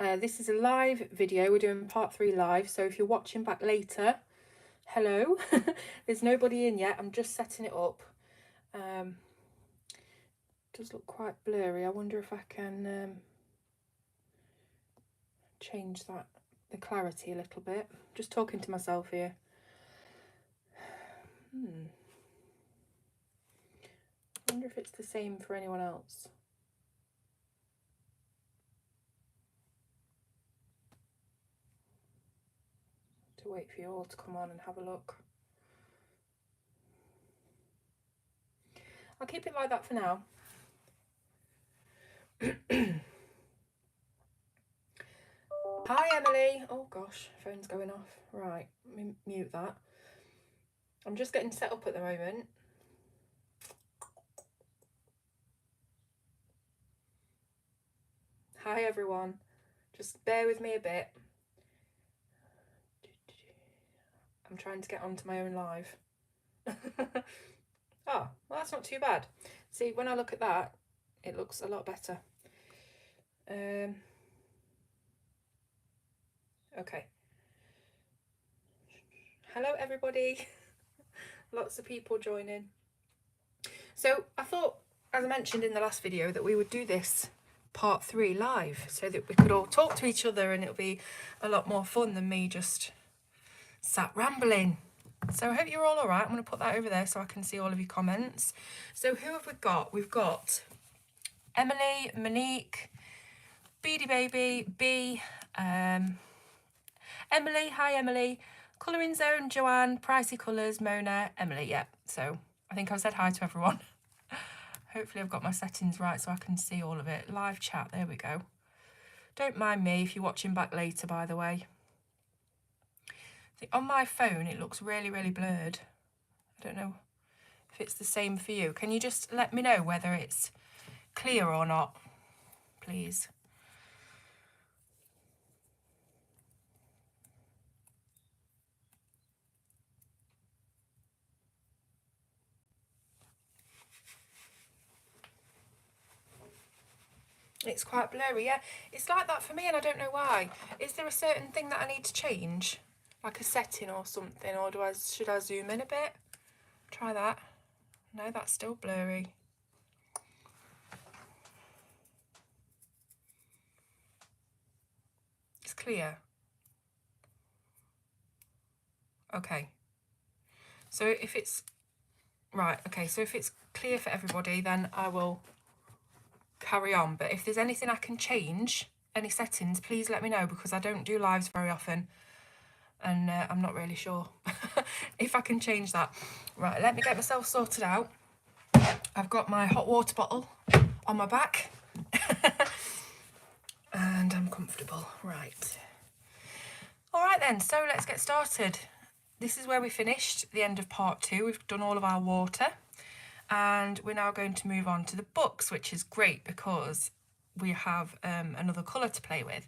This is a live video. We're doing part 3 live, so if you're watching back later, hello. There's nobody in yet. I'm just setting it up. It does look quite blurry. I wonder if I can change the clarity a little bit. Just talking to myself here. I wonder if it's the same for anyone else. To wait for you all to come on and have a look. I'll keep it like that for now. Hi Emily. Oh gosh, phone's going off. Right, let me mute that. I'm just getting set up at the moment. Hi everyone. Just bear with me a bit. I'm trying to get onto my own live. Oh, well that's not too bad. See, when I look at that, it looks a lot better. Okay. Hello everybody. Lots of people joining. So I thought, as I mentioned in the last video, that we would do this part 3 live so that we could all talk to each other and it'll be a lot more fun than me just sat rambling. So I hope you're all right. I'm going to put that over there so I can see all of your comments. So who have we got? We've got Emily, Monique, Beady Baby, B, Emily, hi Emily, Colouring Zone, Joanne, Pricey Colours, Mona, Emily, yeah. So I think I've said hi to everyone. Hopefully I've got my settings right so I can see all of it. Live chat, there we go. Don't mind me if you're watching back later, by the way. On my phone, it looks really, really blurred. I don't know if it's the same for you. Can you just let me know whether it's clear or not, please? It's quite blurry, yeah. It's like that for me and I don't know why. Is there a certain thing that I need to change? Like a setting or something, or should I zoom in a bit? Try that. No, that's still blurry. It's clear. Okay. So if it's right, okay, so if it's clear for everybody, then I will carry on. But if there's anything I can change, any settings, please let me know, because I don't do lives very often and I'm not really sure if I can change that. Right, let me get myself sorted out. I've got my hot water bottle on my back and I'm comfortable. Right. All right then, so let's get started. This is where we finished the end of part 2. We've done all of our water and we're now going to move on to the books, which is great because we have another colour to play with.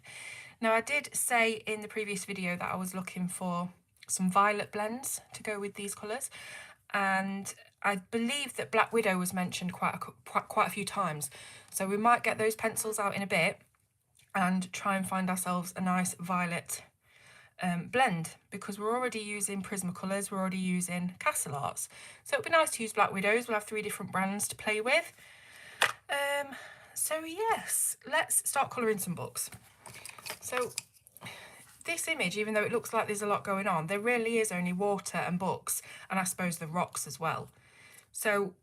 Now, I did say in the previous video that I was looking for some violet blends to go with these colours, and I believe that Black Widow was mentioned quite a few times, so we might get those pencils out in a bit and try and find ourselves a nice violet blend, because we're already using Prismacolors, we're already using Castle Arts, so it'd be nice to use Black Widows. We'll have 3 different brands to play with. So yes, let's start colouring some books. So this image, even though it looks like there's a lot going on, there really is only water and books, and I suppose the rocks as well. So,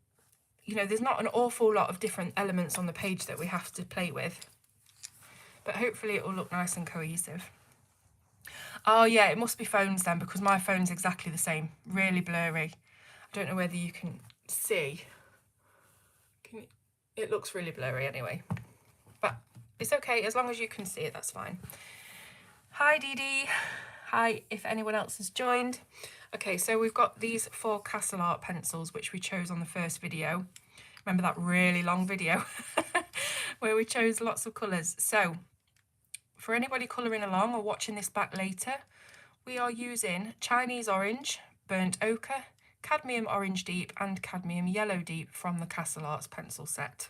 you know, there's not an awful lot of different elements on the page that we have to play with, but hopefully it will look nice and cohesive. Oh yeah, it must be phones then, because my phone's exactly the same, really blurry. I don't know whether you can see. It looks really blurry anyway, but it's okay, as long as you can see it, that's fine. Hi Dee Dee. Hi, if anyone else has joined. Okay, so we've got these 4 Castle Art pencils, which we chose on the first video. Remember that really long video where we chose lots of colours? So for anybody colouring along or watching this back later, we are using Chinese Orange, Burnt Ochre, Cadmium Orange Deep and Cadmium Yellow Deep from the Castle Arts pencil set.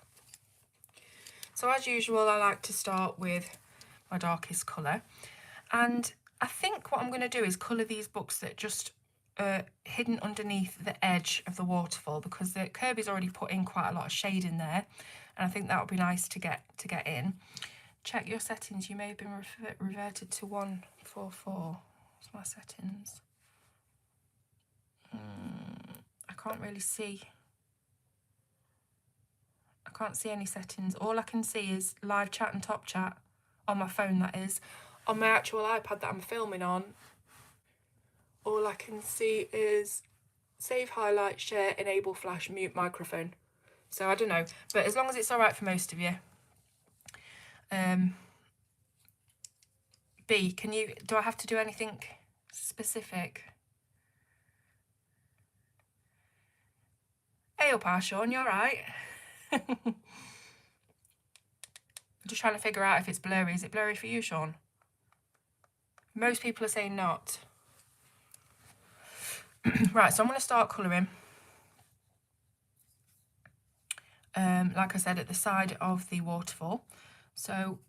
So as usual, I like to start with my darkest colour. And I think what I'm going to do is colour these books that just are hidden underneath the edge of the waterfall, because the Kerby's already put in quite a lot of shade in there, and I think that would be nice to get in. Check your settings. You may have been reverted to 144. What's my settings? I can't really see. I can't see any settings. All I can see is live chat and top chat on my phone, that is. On my actual iPad that I'm filming on, all I can see is save highlight, share, enable flash, mute microphone. So I don't know, but as long as it's all right for most of you. B, do I have to do anything specific? Hey up, Sean, you all right? I'm just trying to figure out if it's blurry. Is it blurry for you, Sean? Most people are saying not. Right, so I'm going to start colouring. Like I said, at the side of the waterfall. So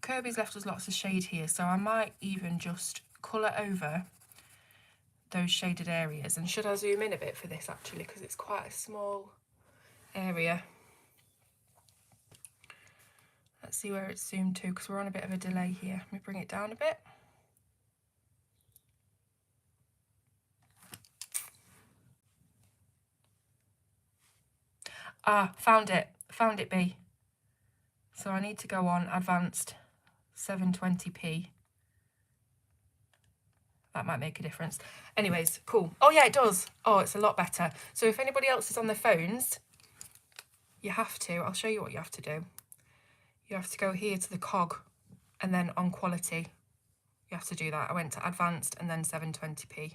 Kerby's left us lots of shade here, so I might even just colour over those shaded areas. And should I zoom in a bit for this, actually, because it's quite a small area. Let's see where it's zoomed to, because we're on a bit of a delay here. Let me bring it down a bit. Ah, found it B. So I need to go on advanced 720p. That might make a difference. Anyways, cool. Oh yeah, it does. Oh, it's a lot better. So if anybody else is on their phones, you have to, I'll show you what you have to do. You have to go here to the cog and then on quality. You have to do that. I went to advanced and then 720p.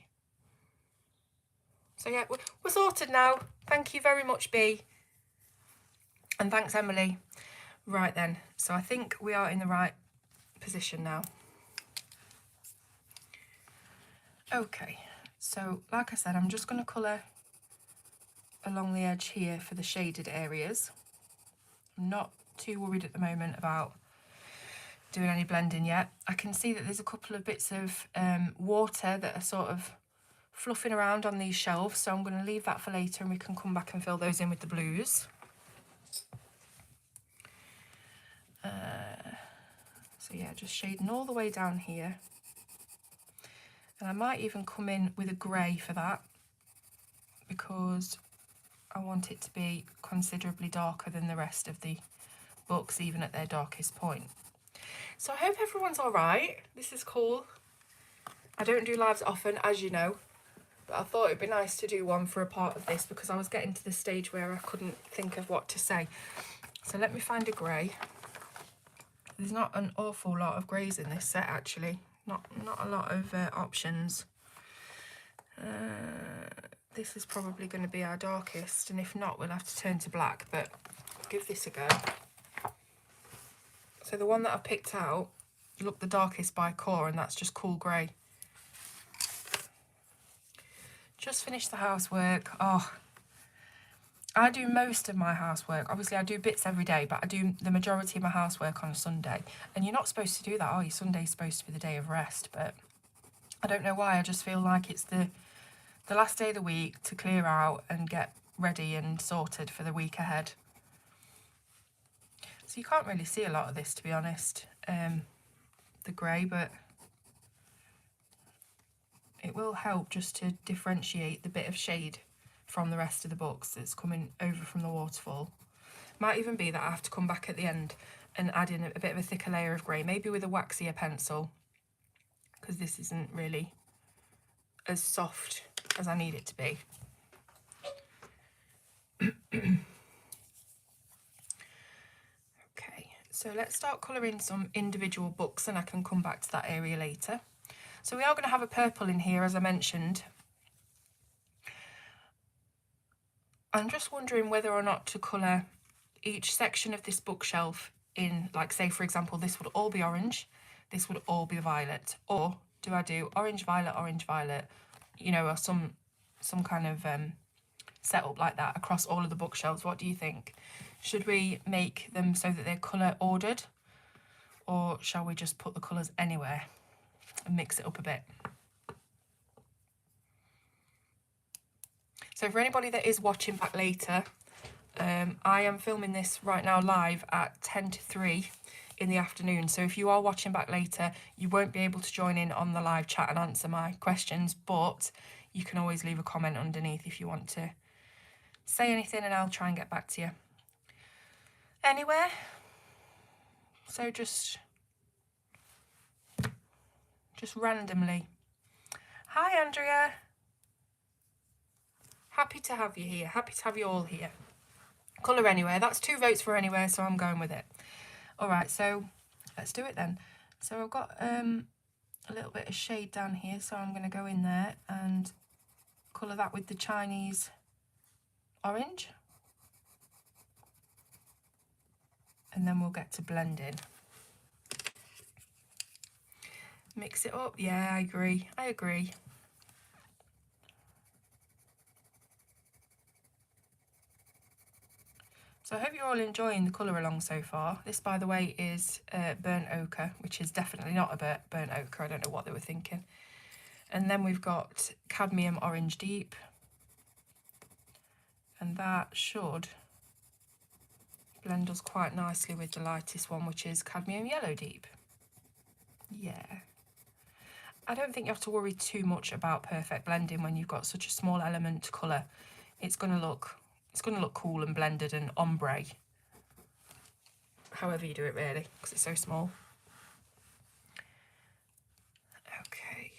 So yeah, we're sorted now. Thank you very much, B. And thanks, Emily. Right then, so I think we are in the right position now. Okay, so like I said, I'm just going to colour along the edge here for the shaded areas. I'm not too worried at the moment about doing any blending yet. I can see that there's a couple of bits of water that are sort of fluffing around on these shelves, so I'm going to leave that for later and we can come back and fill those in with the blues. So yeah, just shading all the way down here. And I might even come in with a grey for that, because I want it to be considerably darker than the rest of the books, even at their darkest point. So I hope everyone's all right. This is cool. I don't do lives often, as you know, but I thought it'd be nice to do one for a part of this, because I was getting to the stage where I couldn't think of what to say. So let me find a grey. There's not an awful lot of greys in this set, actually. Not a lot of options. This is probably going to be our darkest, and if not, we'll have to turn to black, but I'll give this a go. So the one that I've picked out, look, the darkest by core, and that's just cool grey. Just finished the housework. Oh, I do most of my housework. Obviously, I do bits every day, but I do the majority of my housework on a Sunday. And you're not supposed to do that, are you? Sunday's supposed to be the day of rest, but I don't know why. I just feel like it's the last day of the week to clear out and get ready and sorted for the week ahead. So you can't really see a lot of this, to be honest, the grey, but it will help just to differentiate the bit of shade from the rest of the books that's coming over from the waterfall. Might even be that I have to come back at the end and add in a bit of a thicker layer of grey, maybe with a waxier pencil, because this isn't really as soft as I need it to be. Okay, so let's start colouring some individual books, and I can come back to that area later. So we are going to have a purple in here, as I mentioned. I'm just wondering whether or not to colour each section of this bookshelf in, like, say, for example, this would all be orange, this would all be violet, or do I do orange, violet, you know, or some kind of setup like that across all of the bookshelves? What do you think? Should we make them so that they're colour ordered, or shall we just put the colours anywhere and mix it up a bit? So for anybody that is watching back later, I am filming this right now live at 10 to 3 in the afternoon. So if you are watching back later, you won't be able to join in on the live chat and answer my questions, but you can always leave a comment underneath if you want to say anything, and I'll try and get back to you. Anywhere. So just randomly. Hi, Andrea. Happy to have you here. Happy to have you all here. Colour anywhere. That's 2 votes for anywhere, so I'm going with it. All right, so let's do it then. So I've got a little bit of shade down here, so I'm going to go in there and colour that with the Chinese orange. And then we'll get to blending. Mix it up. Yeah, I agree. I agree. So I hope you're all enjoying the colour along so far. This, by the way, is burnt ochre, which is definitely not a burnt ochre. I don't know what they were thinking. And then we've got cadmium orange deep. And that should blend us quite nicely with the lightest one, which is cadmium yellow deep. Yeah. I don't think you have to worry too much about perfect blending when you've got such a small element to colour. It's going to look cool and blended and ombre, however you do it really, because it's so small. Okay,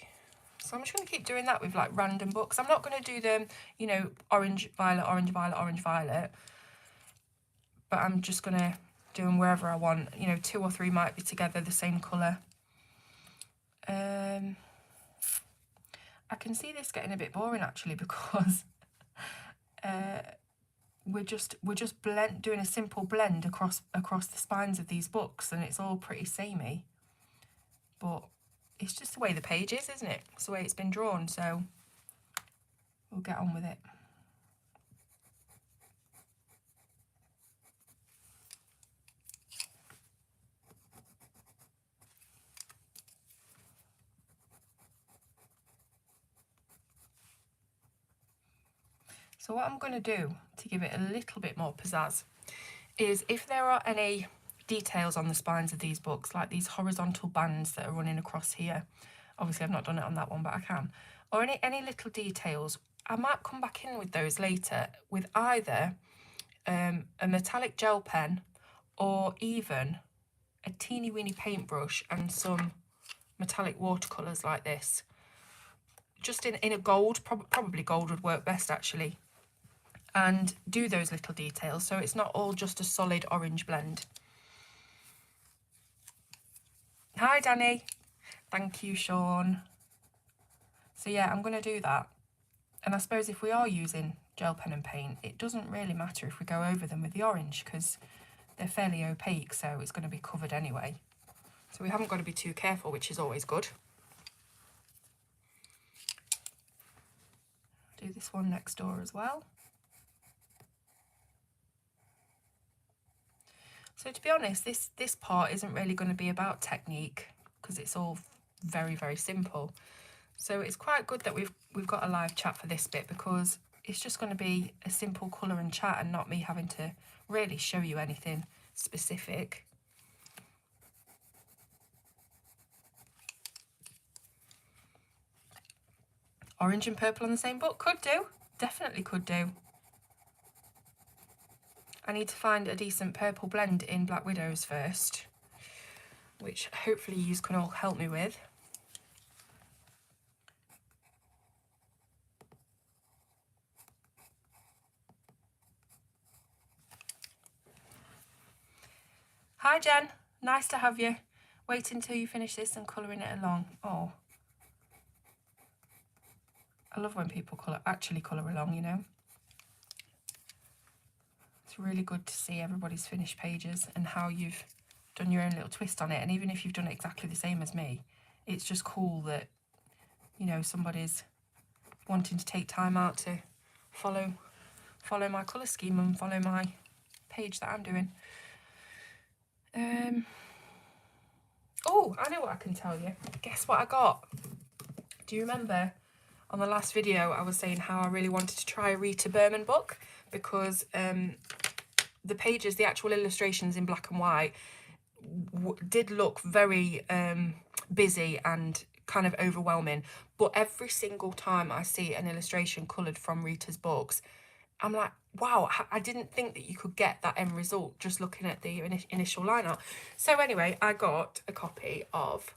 so I'm just going to keep doing that with like random books. I'm not going to do them, you know, orange, violet, orange, violet, orange, violet, but I'm just going to do them wherever I want. You know, 2 or 3 might be together the same colour. I can see this getting a bit boring actually, because we're just doing a simple blend across the spines of these books, and it's all pretty samey, but it's just the way the page is, isn't it? It's the way it's been drawn, so we'll get on with it. So what I'm going to do to give it a little bit more pizzazz is, if there are any details on the spines of these books, like these horizontal bands that are running across here, obviously I've not done it on that one, but I can, or any little details, I might come back in with those later with either a metallic gel pen or even a teeny weeny paintbrush and some metallic watercolours like this. Just in a gold, probably gold would work best actually, and do those little details so it's not all just a solid orange blend. Hi Danny. Thank you, Sean. So yeah, I'm going to do that. And I suppose if we are using gel pen and paint, it doesn't really matter if we go over them with the orange, because they're fairly opaque, so it's going to be covered anyway. So we haven't got to be too careful, which is always good. Do this one next door as well. So to be honest, this part isn't really going to be about technique, because it's all very, very simple. So it's quite good that we've got a live chat for this bit, because it's just going to be a simple colour and chat and not me having to really show you anything specific. Orange and purple on the same book? Could do. Definitely could do. I need to find a decent purple blend in Black Widows first, which hopefully you can all help me with. Hi Jen, nice to have you. Wait until you finish this and colouring it along. Oh, I love when people actually colour along, you know. It's really good to see everybody's finished pages and how you've done your own little twist on it. And even if you've done it exactly the same as me, it's just cool that, you know, somebody's wanting to take time out to follow my colour scheme and follow my page that I'm doing. Oh, I know what I can tell you. Guess what I got? Do you remember on the last video I was saying how I really wanted to try a Rita Berman book because the pages, the actual illustrations in black and white did look very busy and kind of overwhelming, but every single time I see an illustration coloured from Rita's books, I'm like, wow, I didn't think that you could get that end result just looking at the initial line art. So anyway, I got a copy of,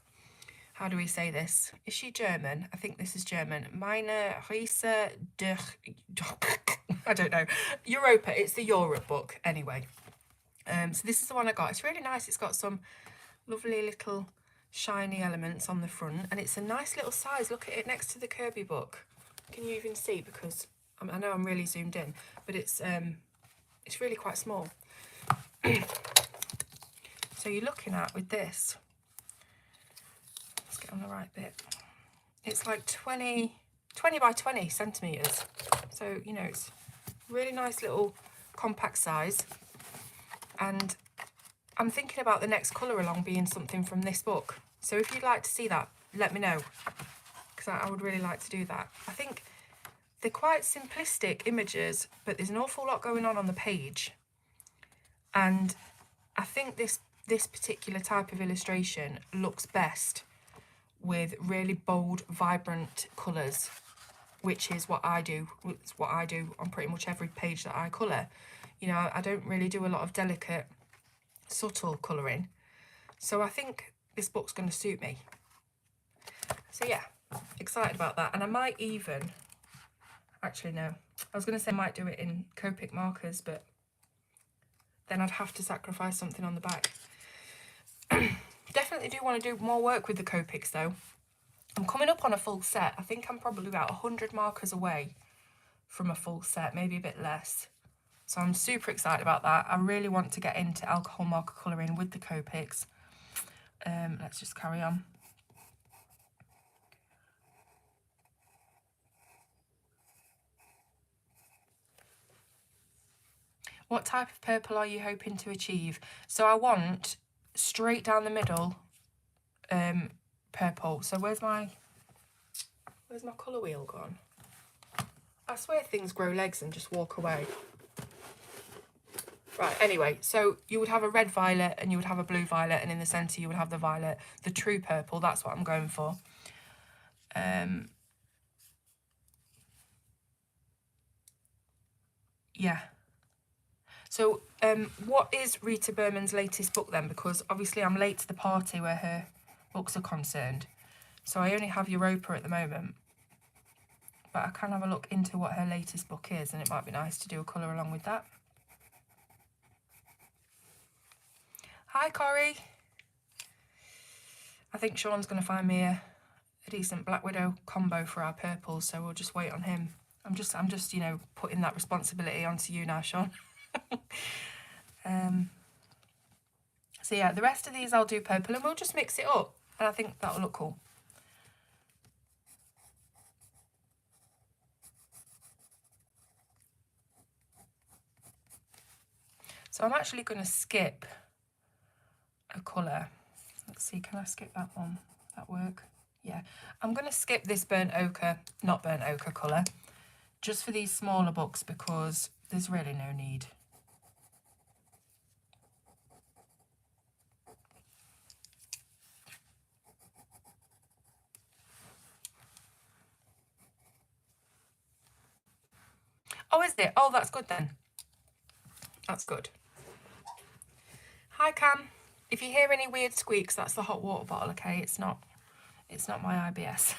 how do we say this? Is she German? I think this is German. Meine Reise durch, I don't know. Europa, it's the Europe book anyway. So this is the one I got. It's really nice. It's got some lovely little shiny elements on the front, and it's a nice little size. Look at it next to the Kerby book. Can you even see? Because I know I'm really zoomed in, but it's really quite small. So you're looking at with this. Let's get on the right bit. It's like 20 by 20 centimetres. So, you know, it's really nice little compact size. And I'm thinking about the next colour along being something from this book. So if you'd like to see that, let me know, because I would really like to do that. I think they're quite simplistic images, but there's an awful lot going on the page. And I think this particular type of illustration looks best with really bold, vibrant colours, which is what I do. It's what I do on pretty much every page that I colour. You know, I don't really do a lot of delicate, subtle colouring. So I think this book's going to suit me. So yeah, excited about that. And I might even, actually no, I was going to say I might do it in Copic markers, but then I'd have to sacrifice something on the back. Definitely do want to do more work with the Copics though. I'm coming up on a full set. I think I'm probably about 100 markers away from a full set, maybe a bit less. So I'm super excited about that. I really want to get into alcohol marker colouring with the Copics. Let's just carry on. What type of purple are you hoping to achieve? So I want straight down the middle purple. So where's my colour wheel gone? I swear things grow legs and just walk away. Right, anyway, so you would have a red violet and you would have a blue violet, and in the centre you would have the violet, the true purple. That's what I'm going for. Yeah. So what is Rita Berman's latest book then? Because obviously I'm late to the party where her books are concerned. So I only have Europa at the moment. But I can have a look into what her latest book is, and it might be nice to do a colour along with that. Hi, Corey. I think Sean's going to find me a decent Black Widow combo for our purples, so we'll just wait on him. I'm just, you know, putting that responsibility onto you now, Sean. So yeah, the rest of these I'll do purple, and we'll just mix it up, and I think that'll look cool. So I'm actually going to skip a colour. Let's see, can I skip that one? That work? Yeah. I'm going to skip this burnt ochre, not burnt ochre colour, just for these smaller books because there's really no need. Oh, is it? Oh, that's good then. That's good. Hi, Cam. If you hear any weird squeaks, that's the hot water bottle, okay? It's not my IBS.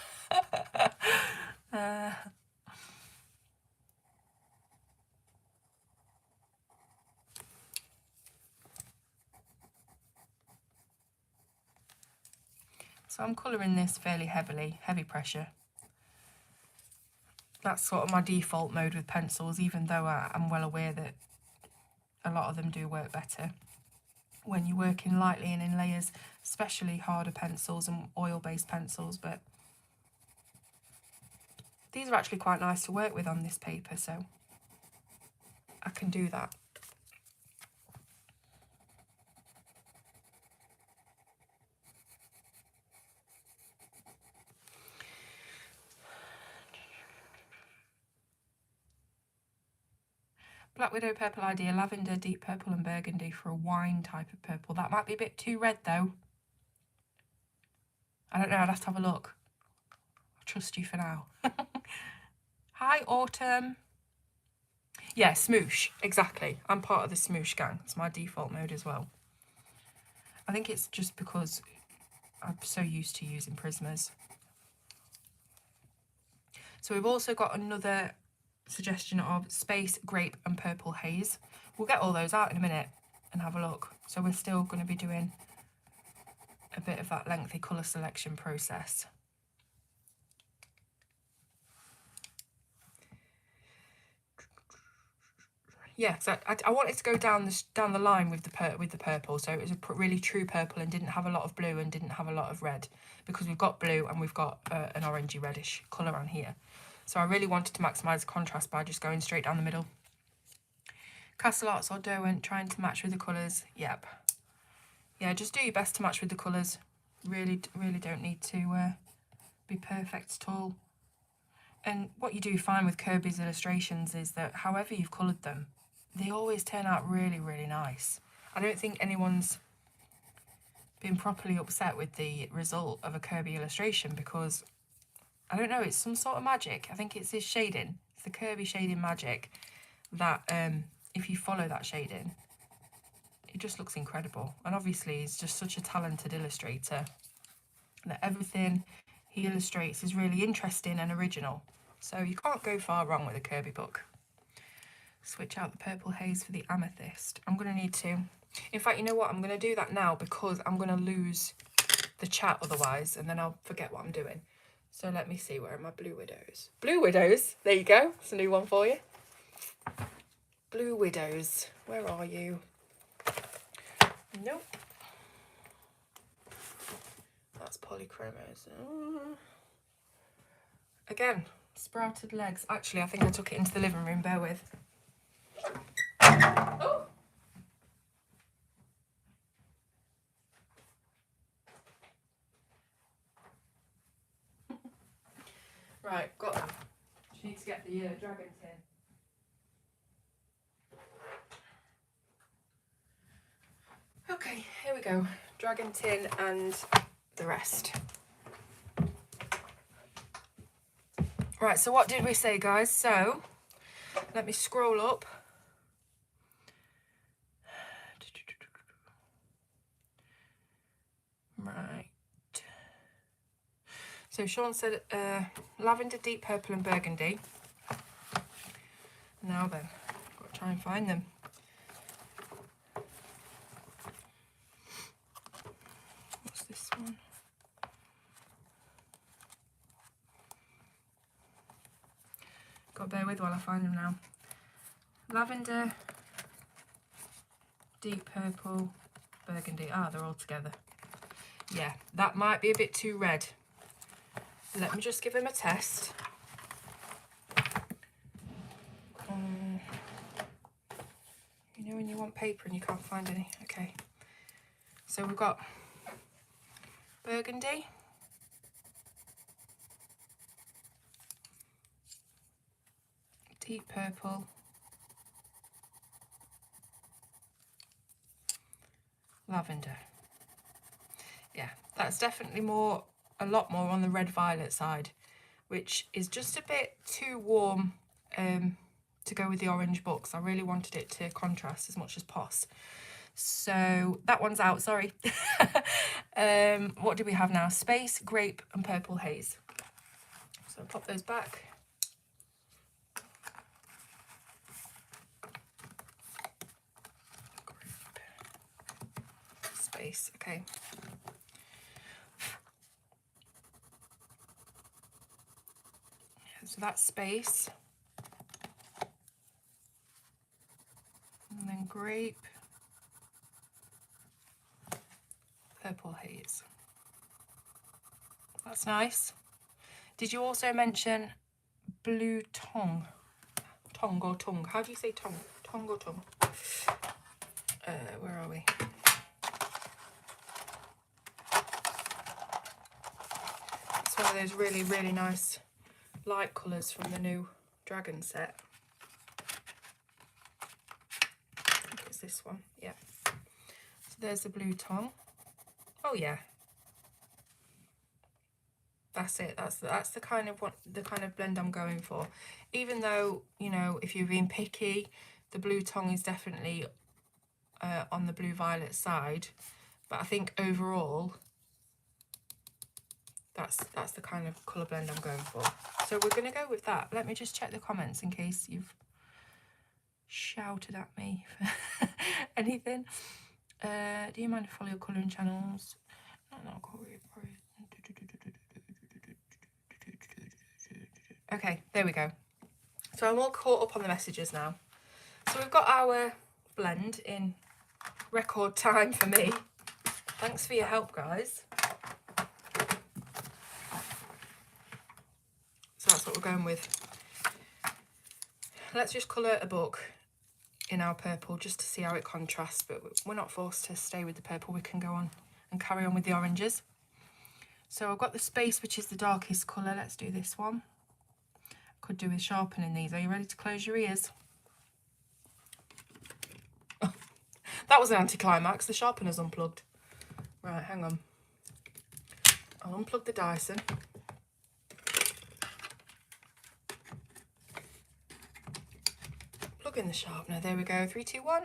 So I'm colouring this fairly heavy pressure. That's sort of my default mode with pencils, even though I'm well aware that a lot of them do work better when you're working lightly and in layers, especially harder pencils and oil-based pencils, but these are actually quite nice to work with on this paper, so I can do that. Black Widow Purple Idea, Lavender, Deep Purple and Burgundy for a wine type of purple. That might be a bit too red though. I don't know, I'd have to have a look. I'll trust you for now. Hi, Autumn. Yeah, smoosh, exactly. I'm part of the smoosh gang. It's my default mode as well. I think it's just because I'm so used to using Prismas. So we've also got another suggestion of Space, Grape and Purple Haze. We'll get all those out in a minute and have a look. So we're still going to be doing a bit of that lengthy colour selection process. Yeah, so I wanted to go down the line with the purple, so it was a really true purple and didn't have a lot of blue and didn't have a lot of red, because we've got blue and we've got an orangey reddish colour on here. So I really wanted to maximise the contrast by just going straight down the middle. Castle Arts or Derwent, trying to match with the colours. Yep. Yeah, just do your best to match with the colours. Really don't need to be perfect at all. And what you do find with Kerby's illustrations is that however you've coloured them, they always turn out really nice. I don't think anyone's been properly upset with the result of a Kerby illustration because, I don't know, it's some sort of magic. I think it's his shading. It's the Kerby shading magic that if you follow that shading, it just looks incredible. And obviously he's just such a talented illustrator that everything he illustrates is really interesting and original. So you can't go far wrong with a Kerby book. Switch out the Purple Haze for the Amethyst. I'm going to need to... In fact, you know what? I'm going to do that now because I'm going to lose the chat otherwise, and then I'll forget what I'm doing. So let me see, where are my Blue Widows? Blue Widows! There you go. It's a new one for you. Blue Widows. Where are you? Nope. That's polychromos. Again, sprouted legs. Actually, I think I took it into the living room. Bear with. Oh! Right, got them. Just need to get the dragon tin. Okay, here we go. Dragon tin and the rest. Right, so what did we say, guys? So, let me scroll up. Right. So Sean said lavender, deep purple and burgundy. Now then, got to try and find them. What's this one? Got to bear with while I find them now. Lavender, deep purple, burgundy. Ah, they're all together. Yeah, that might be a bit too red. Let me just give him a test. You know when you want paper and you can't find any? Okay. So we've got burgundy. Deep purple. Lavender. Yeah, that's definitely a lot more on the red violet side, which is just a bit too warm to go with the orange books. I really wanted it to contrast as much as possible. So that one's out, sorry. What do we have now? Space, Grape and Purple Haze. So I'll pop those back. Grape. Space, okay. So that's Space. And then Grape. Purple Haze. That's nice. Did you also mention Blue Tongue? Tongue or tongue? How do you say tongue? Tongue or tongue? Where are we? It's one of those really nice light colours from the new Dragon set. one, yeah. So there's the blue tongue. Oh yeah, that's it. That's the kind of blend I'm going for. Even though, you know, if you're being picky, the blue tongue is definitely on the blue violet side, but I think overall that's the kind of colour blend I'm going for. So we're going to go with that. Let me just check the comments in case you've shouted at me for anything. Do you mind if I follow your colouring channels? Okay, there we go. So I'm all caught up on the messages now. So we've got our blend in record time for me. Thanks for your help, guys. So that's what we're going with. Let's just colour a book in our purple just to see how it contrasts, but we're not forced to stay with the purple. We can go on and carry on with the oranges. So I've got the space, which is the darkest colour. Let's do this one. Could do with sharpening these. Are you ready to close your ears? Oh, that was an anticlimax. The sharpener's unplugged. Right, hang on. I'll unplug the Dyson. Plug in the sharpener. There we go. 3, 2, 1.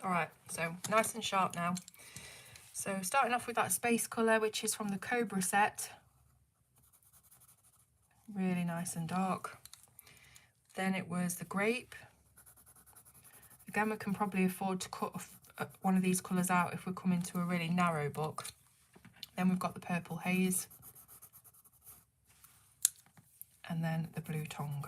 Alright, so nice and sharp now. So starting off with that space colour, which is from the Cobra set. Really nice and dark. Then it was the grape. Again, we can probably afford to cut one of these colours out if we come into a really narrow book. Then we've got the purple haze. And then the blue tongue.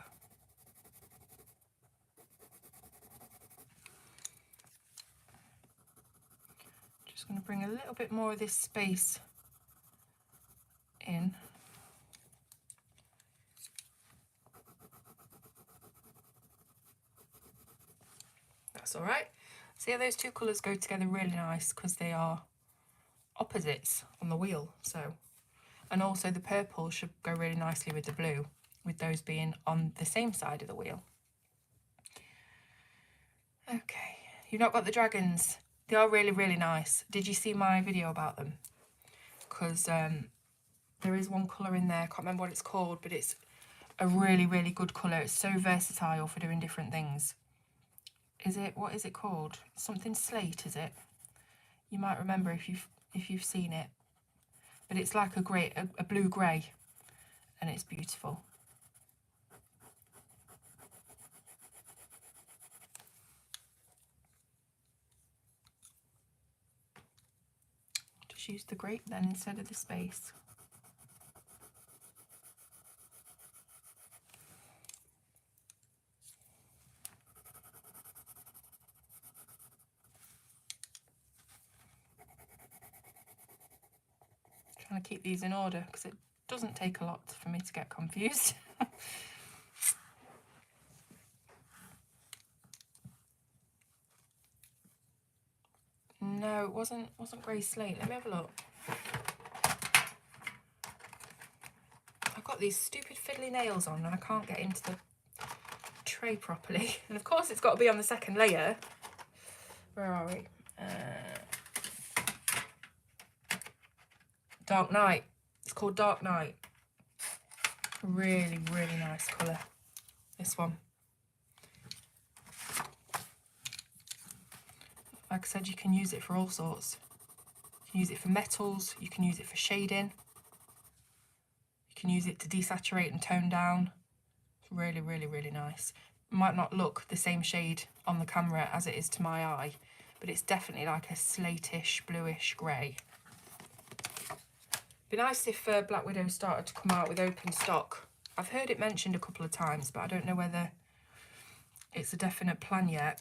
Just going to bring a little bit more of this space in. That's all right. See how those two colours go together really nice because they are opposites on the wheel. So, and also the purple should go really nicely with the blue, with those being on the same side of the wheel. Okay, you've not got the dragons. They are really, really nice. Did you see my video about them? Because there is one colour in there, I can't remember what it's called, but it's a really, really good colour. It's so versatile for doing different things. Is it, what is it called? Something slate, is it? You might remember if you've seen it. But it's like a grey, a blue grey, and it's beautiful. Just use the grape then instead of the space. Trying to keep these in order because it doesn't take a lot for me to get confused. No, it wasn't grey slate. Let me have a look. I've got these stupid fiddly nails on and I can't get into the tray properly. And of course it's got to be on the second layer. Where are we? Dark Night. It's called Dark Night. Really, really nice colour. This one. Like I said, you can use it for all sorts. You can use it for metals, you can use it for shading. You can use it to desaturate and tone down. It's really, really, really nice. It might not look the same shade on the camera as it is to my eye, but it's definitely like a slatish, bluish grey. Be nice if Black Widow started to come out with open stock. I've heard it mentioned a couple of times, but I don't know whether it's a definite plan yet.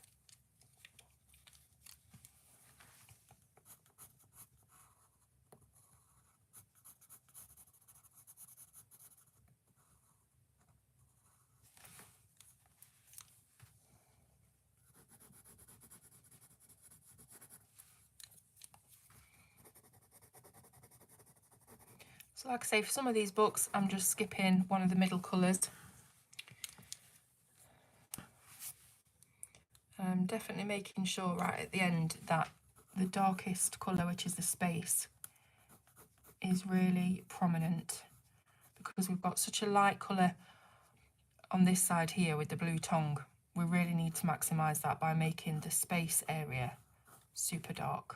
So like I say, for some of these books, I'm just skipping one of the middle colours. I'm definitely making sure right at the end that the darkest colour, which is the space, is really prominent, because we've got such a light colour on this side here with the blue tongue. We really need to maximise that by making the space area super dark.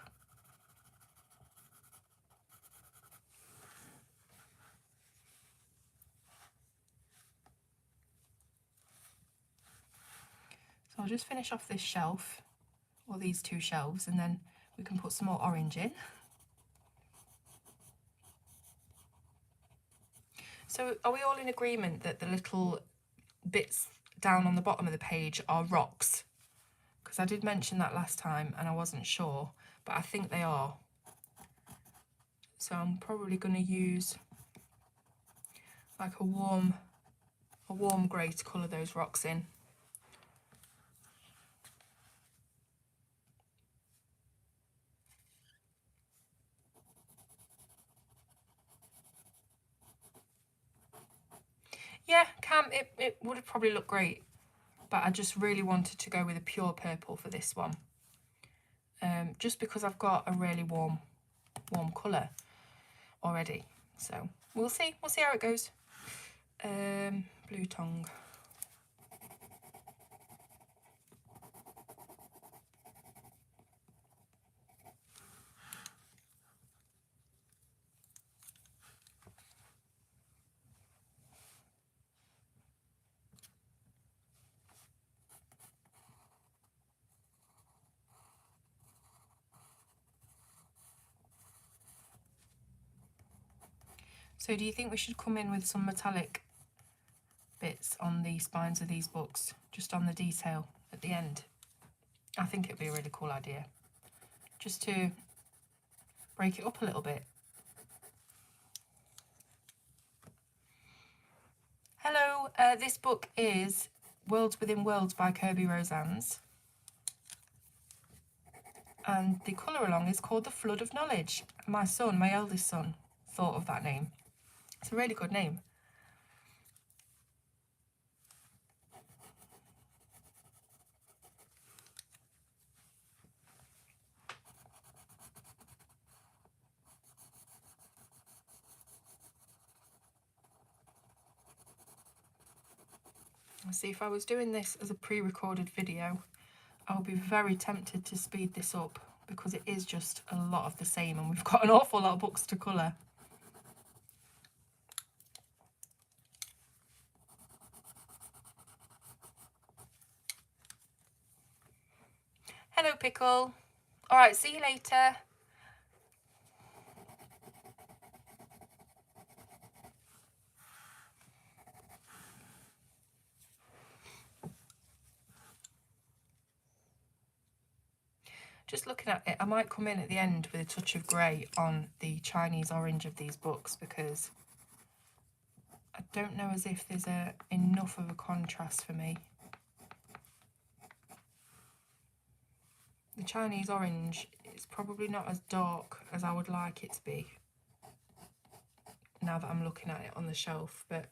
So I'll just finish off this shelf, or these two shelves, and then we can put some more orange in. So are we all in agreement that the little bits down on the bottom of the page are rocks? Because I did mention that last time and I wasn't sure, but I think they are. So I'm probably going to use like a warm grey to colour those rocks in. Yeah, it would have probably looked great, but I just really wanted to go with a pure purple for this one. Just because I've got a really warm colour already. So we'll see how it goes. Blue tongue. So do you think we should come in with some metallic bits on the spines of these books, just on the detail at the end? I think it'd be a really cool idea, just to break it up a little bit. Hello, this book is Worlds Within Worlds by Kerby Rosanes, and the colour along is called The Flood of Knowledge. My eldest son, thought of that name. It's a really good name. See, if I was doing this as a pre-recorded video, I would be very tempted to speed this up, because it is just a lot of the same and we've got an awful lot of books to colour. Hello, Pickle. All right, see you later. Just looking at it, I might come in at the end with a touch of grey on the Chinese orange of these books, because I don't know as if there's enough of a contrast for me. The Chinese orange is probably not as dark as I would like it to be, now that I'm looking at it on the shelf, but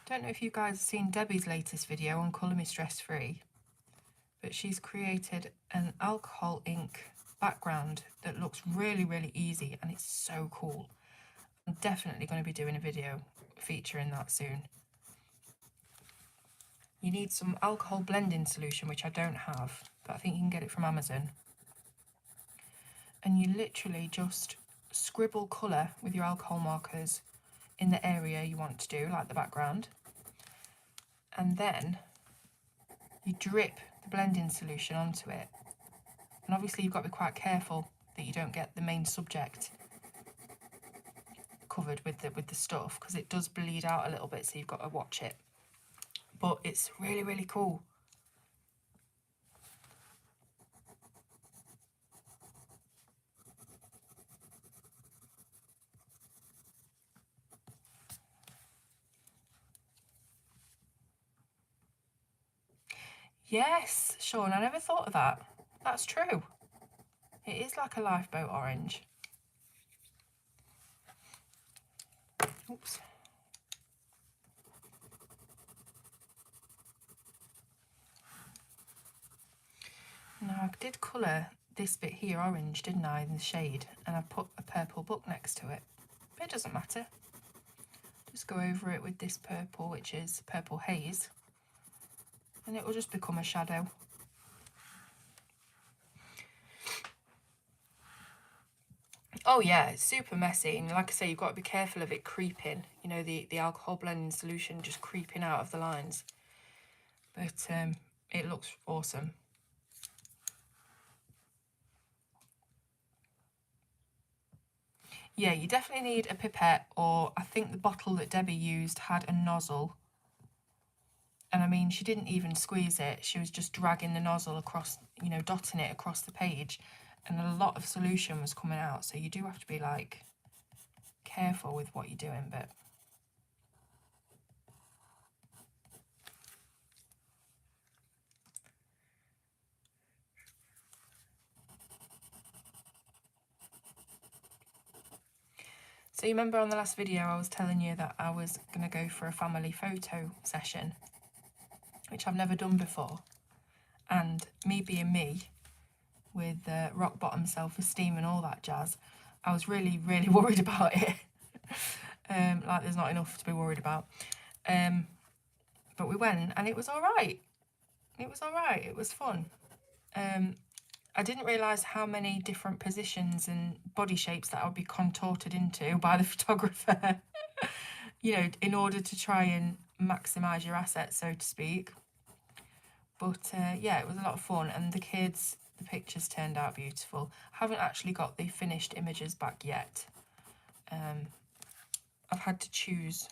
don't know if you guys have seen Debbie's latest video on Colour Me Stress Free, but she's created an alcohol ink background that looks really, really easy, and it's so cool. I'm definitely going to be doing a video featuring that soon. You need some alcohol blending solution, which I don't have, but I think you can get it from Amazon. And you literally just scribble colour with your alcohol markers in the area you want to do, like the background. And then you drip the blending solution onto it. And obviously you've got to be quite careful that you don't get the main subject covered with the stuff, because it does bleed out a little bit, so you've got to watch it. But it's really, really cool. Yes, Sean, I never thought of that. That's true. It is like a lifeboat orange. Oops. Now, I did colour this bit here orange, didn't I, in the shade, and I put a purple book next to it. But it doesn't matter. Just go over it with this purple, which is Purple Haze, and it will just become a shadow. Oh yeah, it's super messy, and like I say, you've got to be careful of it creeping, you know, the alcohol blending solution just creeping out of the lines. But it looks awesome. Yeah, you definitely need a pipette, or I think the bottle that Debbie used had a nozzle. And I mean, she didn't even squeeze it. She was just dragging the nozzle across, you know, dotting it across the page. And a lot of solution was coming out. So you do have to be, like, careful with what you're doing. But so you remember on the last video I was telling you that I was going to go for a family photo session, which I've never done before. And me being me, with rock bottom self-esteem and all that jazz, I was really, really worried about it. Like there's not enough to be worried about. But we went and it was all right. It was all right. It was fun. I didn't realise how many different positions and body shapes that I would be contorted into by the photographer, you know, in order to try and maximise your assets, so to speak. But yeah, it was a lot of fun, and the kids, the pictures turned out beautiful. I haven't actually got the finished images back yet. I've had to choose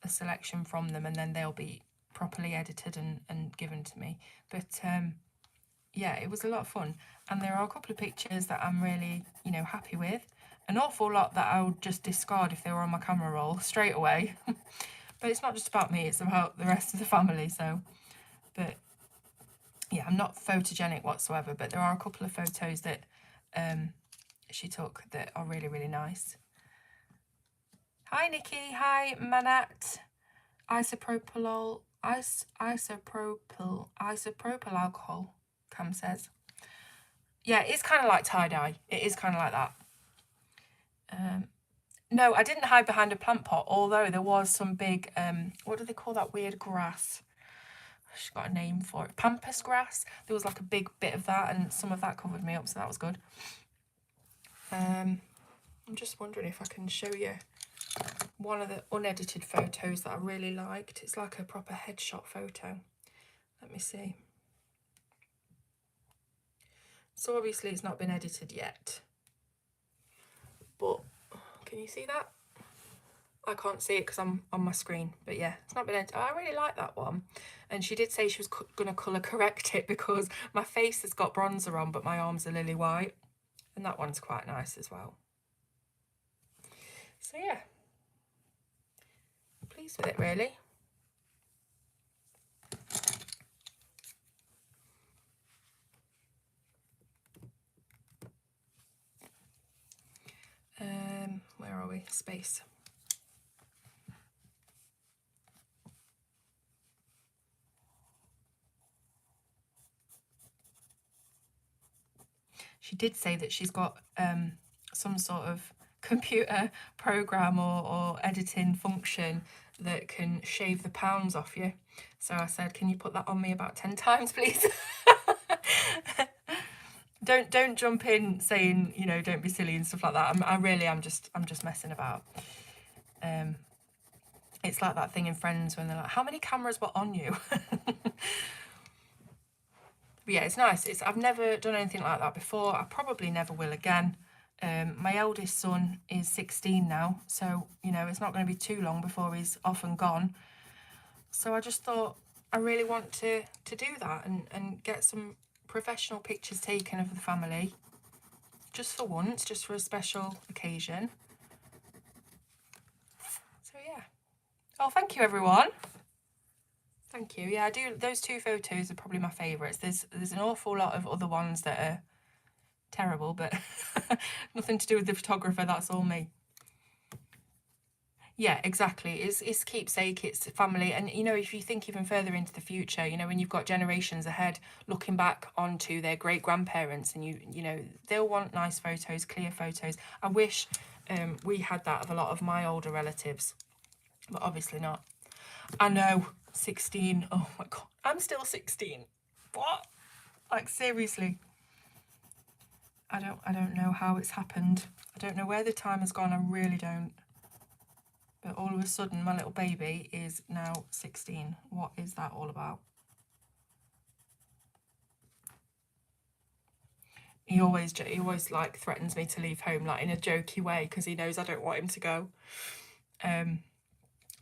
a selection from them, and then they'll be properly edited and given to me. But yeah, it was a lot of fun, and there are a couple of pictures that I'm really, you know, happy with. An awful lot that I would just discard if they were on my camera roll straight away. But it's not just about me, it's about the rest of the family. So, but yeah, I'm not photogenic whatsoever, but there are a couple of photos that she took that are really, really nice. Hi Nikki, hi Manat. Isopropyl alcohol, Cam says. Yeah, it's kind of like tie-dye. It is kind of like that. No, I didn't hide behind a plant pot, although there was some big, what do they call that weird grass? She's got a name for it. Pampas grass. There was like a big bit of that, and some of that covered me up, so that was good. I'm just wondering if I can show you one of the unedited photos that I really liked. It's like a proper headshot photo. Let me see. So obviously it's not been edited yet, but can you see that? I can't see it because I'm on my screen, but yeah, it's not been edited. I really like that one. And she did say she was going to colour correct it because my face has got bronzer on, but my arms are lily white. And that one's quite nice as well. So yeah, I'm pleased with it really. Where are we? Space. She did say that she's got some sort of computer program or editing function that can shave the pounds off you. So I said, can you put that on me about 10 times, please? Don't jump in saying, you know, don't be silly and stuff like that. I'm just messing about. It's like that thing in Friends when they're like, how many cameras were on you? But yeah, it's nice. I've never done anything like that before. I probably never will again. My eldest son is 16 now, so, you know, it's not going to be too long before he's off and gone. So I just thought I really want to do that and get some professional pictures taken of the family, just for once, just for a special occasion. So yeah. Oh, thank you, everyone. Thank you. Yeah, I do. Those 2 photos are probably my favourites. There's an awful lot of other ones that are terrible, but nothing to do with the photographer. That's all me. Yeah, exactly. It's keepsake, it's family. And, you know, if you think even further into the future, you know, when you've got generations ahead looking back onto their great-grandparents, and, you know, they'll want nice photos, clear photos. I wish we had that of a lot of my older relatives, but obviously not. I know, 16. Oh, my God. I'm still 16. What? Like, seriously. I don't know how it's happened. I don't know where the time has gone. I really don't. But all of a sudden, my little baby is now 16. What is that all about? He always like threatens me to leave home, like in a jokey way, because he knows I don't want him to go.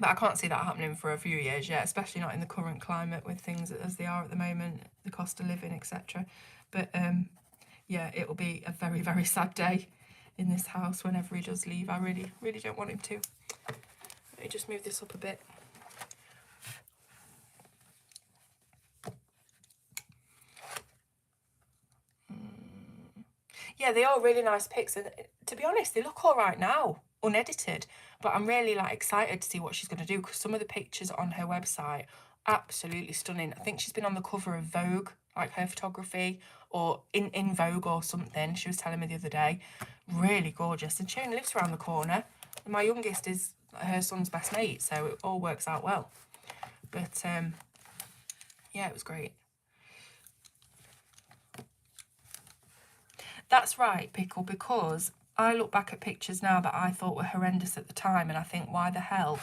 But I can't see that happening for a few years yet, especially not in the current climate with things as they are at the moment, the cost of living, etc. But yeah, it will be a very, very sad day in this house whenever he does leave. I really, really don't want him to. Let me just move this up a bit. Yeah, they are really nice pics, and to be honest, they look all right now, unedited. But I'm really like excited to see what she's going to do, because some of the pictures on her website, absolutely stunning. I think she's been on the cover of Vogue, like her photography, or in Vogue or something. She was telling me the other day, really gorgeous. And she only lives around the corner. And my youngest is her son's best mate, so it all works out well. But yeah, it was great. That's right, Pickle, because I look back at pictures now that I thought were horrendous at the time, and I think, why the hell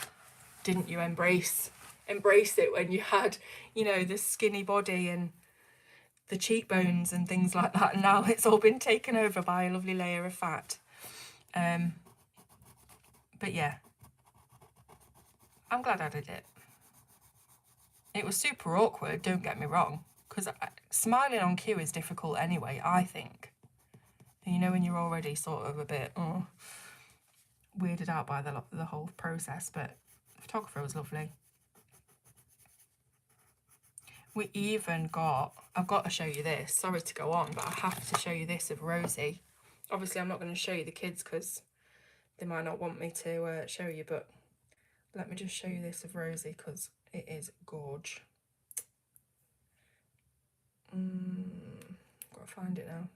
didn't you embrace it when you had, you know, the skinny body and the cheekbones and things like that, and now it's all been taken over by a lovely layer of fat. But yeah, I'm glad I did it. It was super awkward, don't get me wrong, because smiling on cue is difficult anyway, I think. And you know, when you're already sort of a bit weirded out by the whole process, but the photographer was lovely. We even got, I've got to show you this, sorry to go on, but I have to show you this of Rosie. Obviously I'm not going to show you the kids because they might not want me to show you, but let me just show you this of Rosie because it is gorge. Gotta find it now.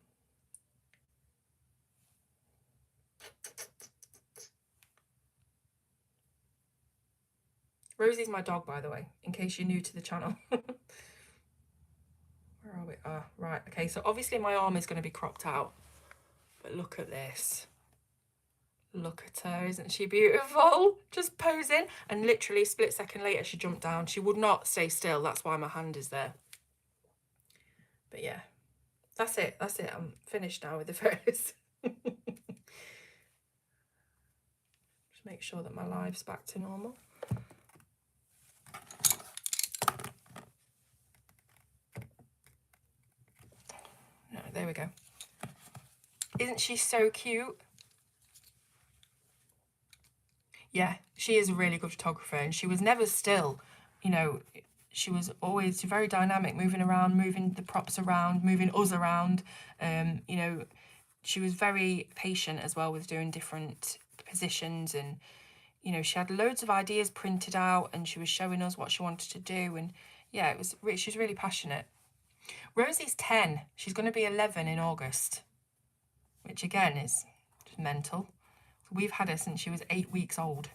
Rosie's my dog, by the way, in case you're new to the channel. Where are we? Ah, right, okay, so obviously my arm is going to be cropped out, but look at this. Look at her, isn't she beautiful? Just posing, and literally a split second later she jumped down. She would not stay still, that's why my hand is there. But yeah, that's it, I'm finished now with the photos. Just make sure that my live's back to normal. No, there we go. Isn't she so cute? Yeah, she is a really good photographer, and she was never still, you know. She was always very dynamic, moving around, moving the props around, moving us around. You know, she was very patient as well with doing different positions, and, you know, she had loads of ideas printed out, and she was showing us what she wanted to do. And yeah, she was really passionate. Rosie's 10. She's going to be 11 in August, which again is just mental. We've had her since she was 8 weeks old.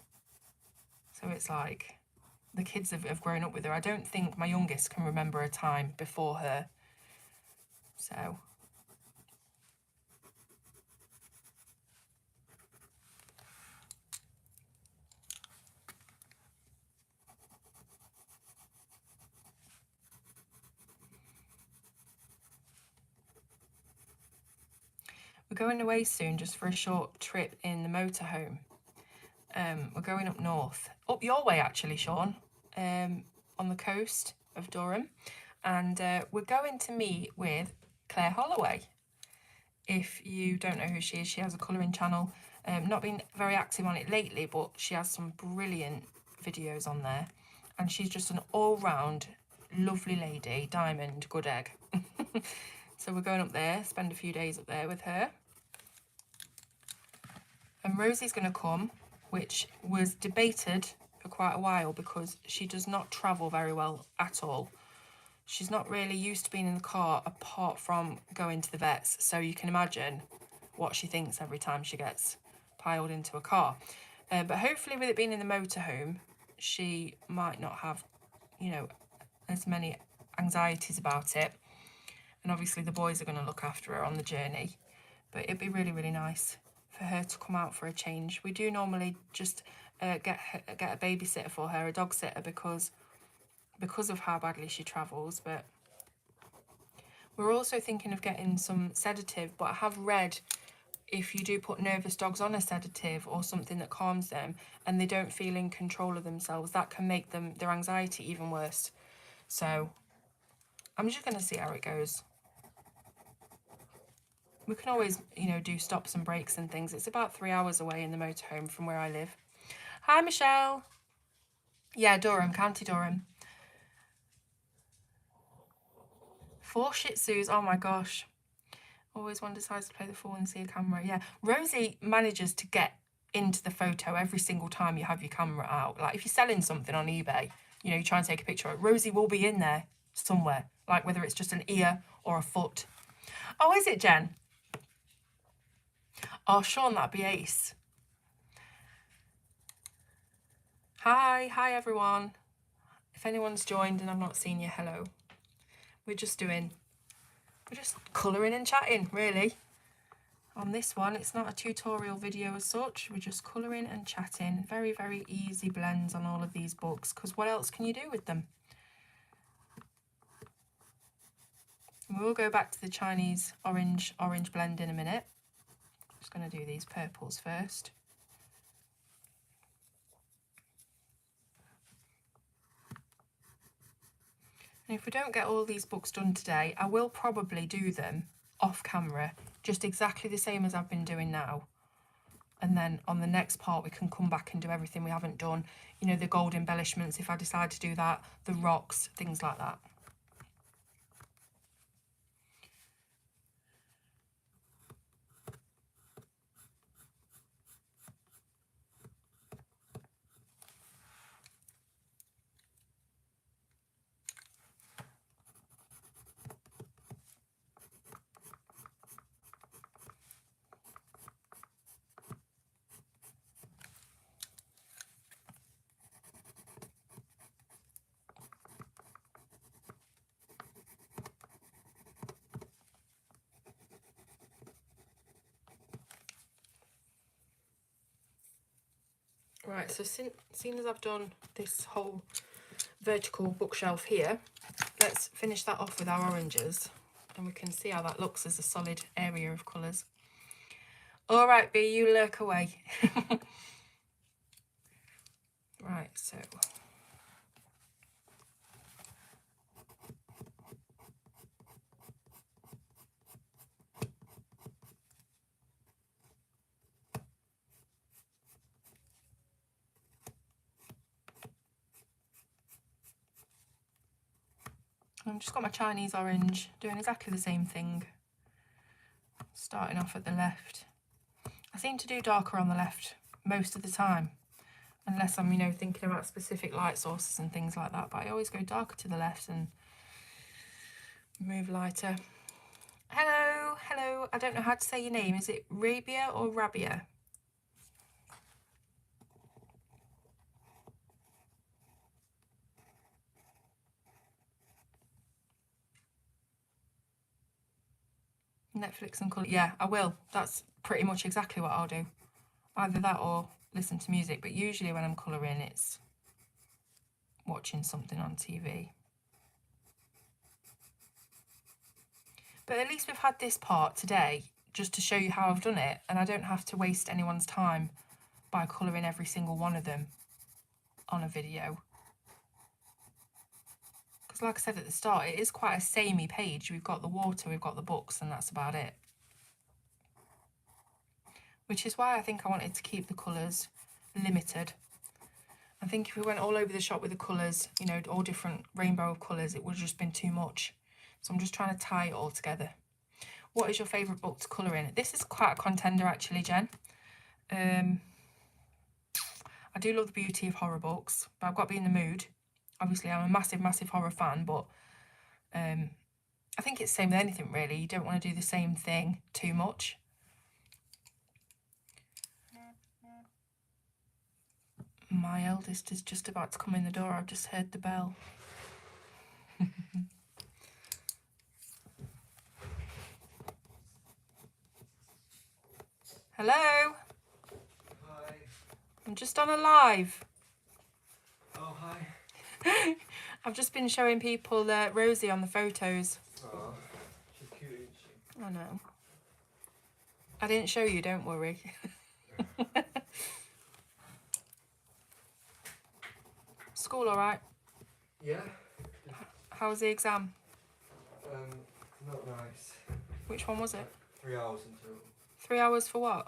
So it's like the kids have grown up with her. I don't think my youngest can remember a time before her. So we're going away soon just for a short trip in the motorhome. We're going up north, up your way actually, Sean, on the coast of Durham, and we're going to meet with Claire Holloway. If you don't know who she is, she has a colouring channel. Not been very active on it lately, but she has some brilliant videos on there, and she's just an all-round lovely lady, diamond, good egg. So we're going up there, spend a few days up there with her. And Rosie's going to come, which was debated for quite a while because she does not travel very well at all. She's not really used to being in the car apart from going to the vets, so you can imagine what she thinks every time she gets piled into a car. But hopefully with it being in the motorhome, she might not have, you know, as many anxieties about it. And obviously the boys are going to look after her on the journey. But it'd be really, really nice for her to come out for a change. We do normally just get a babysitter for her, a dog sitter, because of how badly she travels. But we're also thinking of getting some sedative, but I have read if you do put nervous dogs on a sedative or something that calms them and they don't feel in control of themselves, that can make their anxiety even worse. So I'm just going to see how it goes. We can always, you know, do stops and breaks and things. It's about 3 hours away in the motorhome from where I live. Hi, Michelle. Yeah, Durham, County Durham. 4 Shih Tzus. Oh my gosh. Always one decides to play the fool and see a camera. Yeah, Rosie manages to get into the photo every single time you have your camera out. Like if you're selling something on eBay, you know, you try and take a picture of it, Rosie will be in there somewhere. Like whether it's just an ear or a foot. Oh, is it, Jen? Oh, Sean, that'd be ace. Hi everyone. If anyone's joined and I've not seen you, hello. We're just colouring and chatting, really. On this one, it's not a tutorial video as such. We're just colouring and chatting. Very, very easy blends on all of these books, because what else can you do with them? We'll go back to the Chinese orange blend in a minute. Just going to do these purples first. And if we don't get all these books done today, I will probably do them off camera, just exactly the same as I've been doing now. And then on the next part, we can come back and do everything we haven't done. You know, the gold embellishments, if I decide to do that, the rocks, things like that. Right, so seeing as I've done this whole vertical bookshelf here, let's finish that off with our oranges, and we can see how that looks as a solid area of colours. All right, B, you lurk away. Right, so I've just got my Chinese orange, doing exactly the same thing. Starting off at the left. I seem to do darker on the left most of the time, unless I'm, you know, thinking about specific light sources and things like that, but I always go darker to the left and move lighter. Hello, hello. I don't know how to say your name. Is it Rabia or Rabia? Netflix and colour. Yeah, I will. That's pretty much exactly what I'll do. Either that or listen to music, but usually when I'm colouring, it's watching something on TV. But at least we've had this part today just to show you how I've done it, and I don't have to waste anyone's time by colouring every single one of them on a video. Because like I said at the start, it is quite a samey page. We've got the water, we've got the books, and that's about it. Which is why I think I wanted to keep the colours limited. I think if we went all over the shop with the colours, you know, all different rainbow of colours, it would have just been too much. So I'm just trying to tie it all together. What is your favourite book to colour in? This is quite a contender actually, Jen. I do love the beauty of horror books, but I've got to be in the mood. Obviously, I'm a massive, massive horror fan, but I think it's the same with anything really. You don't want to do the same thing too much. My eldest is just about to come in the door. I've just heard the bell. Hello? Hi. I'm just on a live. Oh, hi. I've just been showing people Rosie on the photos. Oh, she's cute, isn't she? I know. I didn't show you, don't worry. School all right? Yeah. How was the exam? Not nice. Which one was it? 3 hours in total. 3 hours for what?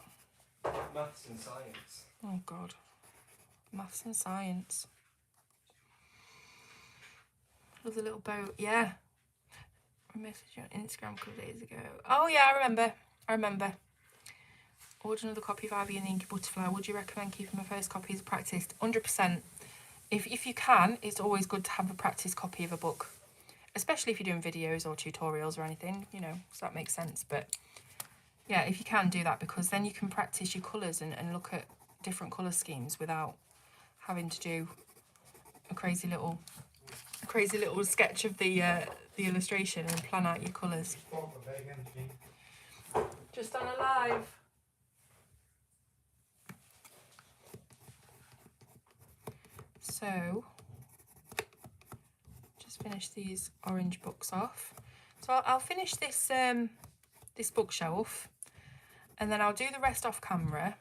Maths and science. Oh God. Maths and science. Was a little boat, yeah. I messaged you on Instagram a couple of days ago. Oh yeah, I remember. Order another copy of Ivy and the Inky Butterfly. Would you recommend keeping my first copy as practice? 100%. If you can, it's always good to have a practice copy of a book. Especially if you're doing videos or tutorials or anything, you know, so that makes sense. But yeah, if you can do that, because then you can practice your colours and look at different colour schemes without having to do a crazy little sketch of the illustration and plan out your colours. Just on a live. So, just finish these orange books off. So I'll finish this this bookshelf, and then I'll do the rest off camera,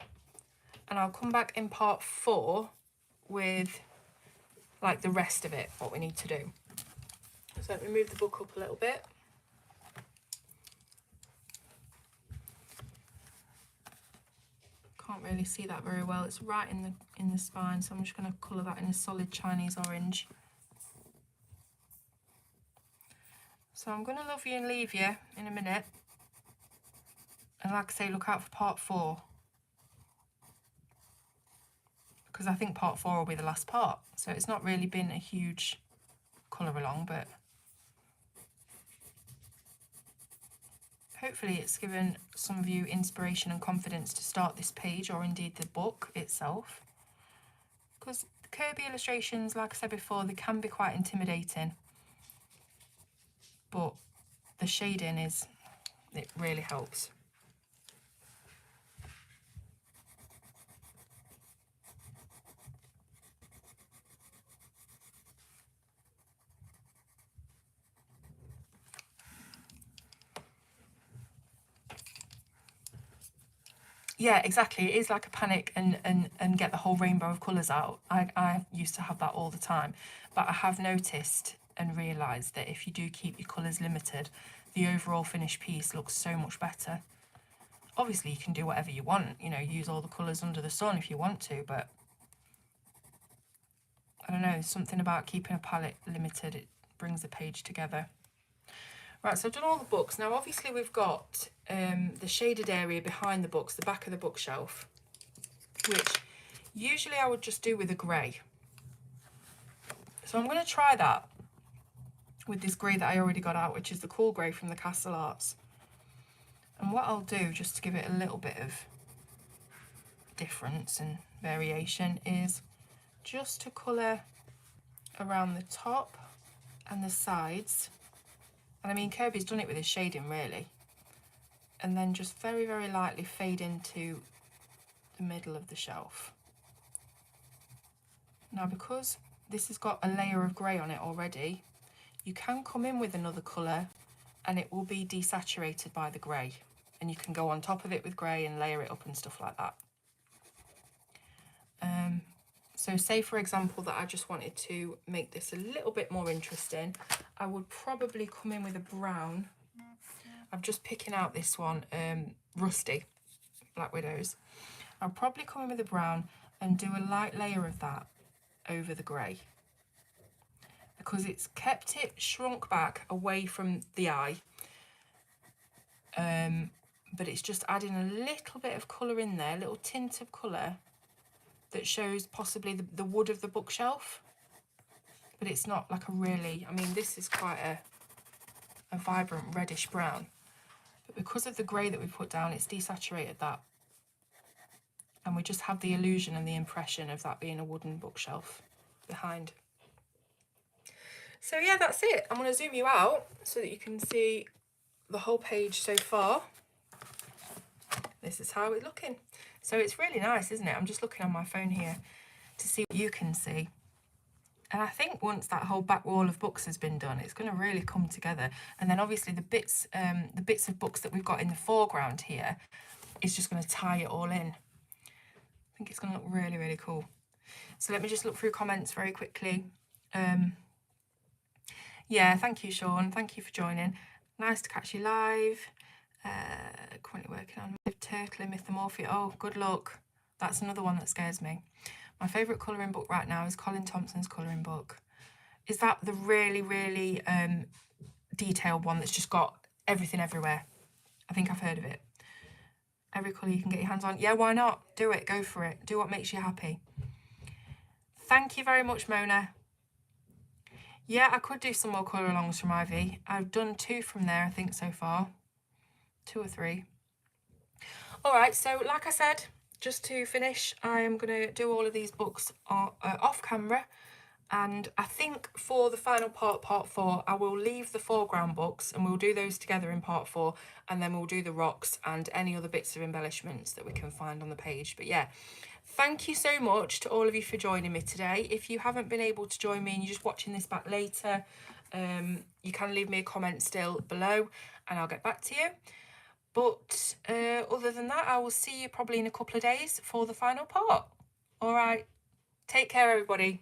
and I'll come back in part 4 with like the rest of it, what we need to do. So let me move the book up a little bit. Can't really see that very well. It's right in the spine, so I'm just going to colour that in a solid Chinese orange. So I'm going to love you and leave you in a minute. And like I say, look out for part 4. Because I think part 4 will be the last part. So it's not really been a huge colour along, but hopefully it's given some of you inspiration and confidence to start this page, or indeed the book itself. Because the Kerby illustrations, like I said before, they can be quite intimidating. But the shading it really helps. Yeah, exactly. It is like a panic and get the whole rainbow of colours out. I used to have that all the time. But I have noticed and realised that if you do keep your colours limited, the overall finished piece looks so much better. Obviously, you can do whatever you want, you know, use all the colours under the sun if you want to, but I don't know, there's something about keeping a palette limited, it brings the page together. Right, so I've done all the books. Now, obviously, we've got the shaded area behind the books, the back of the bookshelf, which usually I would just do with a grey. So I'm going to try that with this grey that I already got out, which is the cool grey from the Castle Arts. And what I'll do, just to give it a little bit of difference and variation, is just to colour around the top and the sides. And I mean, Kerby's done it with his shading, really. And then just very, very lightly fade into the middle of the shelf. Now, because this has got a layer of grey on it already, you can come in with another colour and it will be desaturated by the grey. and you can go on top of it with grey and layer it up and stuff like that. So say for example that I just wanted to make this a little bit more interesting, I would probably come in with a brown. I'm just picking out this one, Rusty, Black Widows. I'll probably come in with a brown and do a light layer of that over the grey, because it's kept it shrunk back away from the eye, but it's just adding a little bit of colour in there, a little tint of colour that shows possibly the wood of the bookshelf, but it's not like a really, I mean this is quite a vibrant reddish brown, but because of the grey that we put down, it's desaturated that, and we just have the illusion and the impression of that being a wooden bookshelf behind. So yeah, that's it. I'm going to zoom you out so that you can see the whole page so far. This is how it's looking. So it's really nice, isn't it? I'm just looking on my phone here to see what you can see. And I think once that whole back wall of books has been done, it's going to really come together. And then obviously the bits of books that we've got in the foreground here is just going to tie it all in. I think it's going to look really, really cool. So let me just look through comments very quickly. Yeah, thank you, Sean. Thank you for joining. Nice to catch you live. Currently working on Turtle and Mythomorphia. Oh, good luck. That's another one that scares me. My favourite colouring book right now is Colin Thompson's colouring book. Is that the really, really detailed one that's just got everything everywhere? I think I've heard of it. Every colour you can get your hands on. Yeah, why not? Do it. Go for it. Do what makes you happy. Thank you very much, Mona. Yeah, I could do some more colour alongs from Ivy. I've done 2 from there, I think, so far. 2 or 3. All right, so like I said, just to finish, I am going to do all of these books off camera. And I think for the final part 4, I will leave the foreground books and we'll do those together in part 4. And then we'll do the rocks and any other bits of embellishments that we can find on the page. But yeah, thank you so much to all of you for joining me today. If you haven't been able to join me and you're just watching this back later, you can leave me a comment still below and I'll get back to you. But other than that, I will see you probably in a couple of days for the final part. All right, take care, everybody.